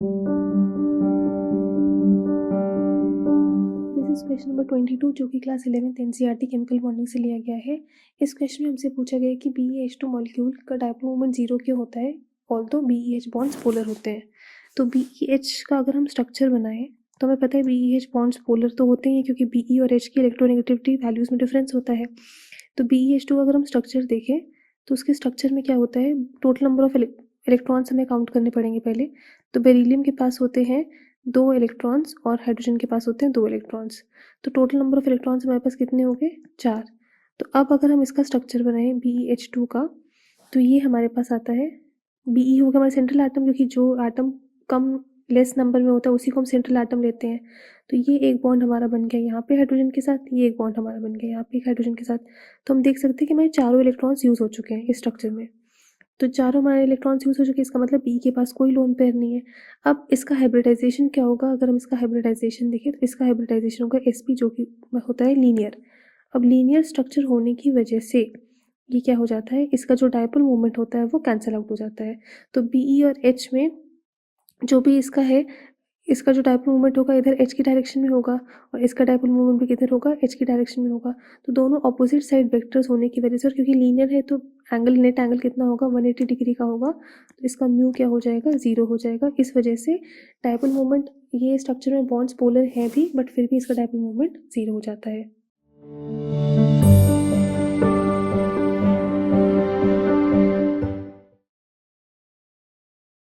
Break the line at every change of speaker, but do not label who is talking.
This is question number 22 जो कि class 11th NCERT chemical bonding से लिया गया है। इस क्वेश्चन में हमसे पूछा गया है कि BeH2 मॉलिक्यूल का डायपोल मोमेंट 0 क्यों होता है, ऑल्दो BeH बॉन्ड्स पोलर होते हैं। तो BeH का अगर हम स्ट्रक्चर बनाएं तो हमें पता है BeH बॉन्ड्स पोलर तो होते ही हैं क्योंकि Be और H की इलेक्ट्रोनेगेटिविटी वैल्यूज में डिफरेंस होता है। तो BeH2 का अगर हम स्ट्रक्चर देखें तो उसके स्ट्रक्चर में क्या होता है, टोटल नंबर ऑफ इलेक्ट्रॉन्स हमें काउंट करने पड़ेंगे पहले। तो बेरिलियम के पास होते हैं 2 इलेक्ट्रॉन्स और हाइड्रोजन के पास होते हैं 2 इलेक्ट्रॉन्स। तो टोटल नंबर ऑफ इलेक्ट्रॉन्स हमारे पास कितने हो गए, 4। तो अब अगर हम इसका स्ट्रक्चर बनाएं BeH2 का, तो ये हमारे पास आता है, Be हो गया हमारा सेंट्रल एटम, क्योंकि जो एटम कम लेस नंबर में होता है उसी को हम सेंट्रल एटम लेते हैं। तो ये एक बॉन्ड हमारा बन गया यहाँ पे हाइड्रोजन के साथ, ये एक बॉन्ड हमारा बन गया यहाँ पे एक हाइड्रोजन के साथ। तो हम देख सकते हैं कि हमारे चारों इलेक्ट्रॉन्स यूज़ हो चुके हैं इस स्ट्रक्चर में। तो चारों हमारे इलेक्ट्रॉन्स यूज़ हो चुके हैं, इसका मतलब बी के पास कोई लोन पेयर नहीं है। अब इसका हाइब्रिडाइजेशन क्या होगा, अगर हम इसका हाइब्रिडाइजेशन देखें तो इसका हाइब्रिडाइजेशन होगा sp, जो कि होता है लीनियर। अब लीनियर स्ट्रक्चर होने की वजह से ये क्या हो जाता है, इसका जो डायपोल मोमेंट होता है वो कैंसिल आउट हो जाता है। तो बी और एच में जो भी इसका है, इसका जो डायपोल मोमेंट होगा इधर एच की डायरेक्शन में होगा और इसका डायपोल मोमेंट भी किधर होगा, एच की डायरेक्शन में होगा। तो दोनों ऑपोजिट साइड वेक्टर्स होने की वजह से, और क्योंकि लीनियर है तो एंगल, नेट एंगल कितना होगा, 180 डिग्री का होगा। तो इसका म्यू क्या हो जाएगा, 0 हो जाएगा। इस वजह से डायपोल मोमेंट, ये स्ट्रक्चर में बॉन्ड्स पोलर है भी बट फिर भी इसका डायपोल मोमेंट 0 हो जाता है।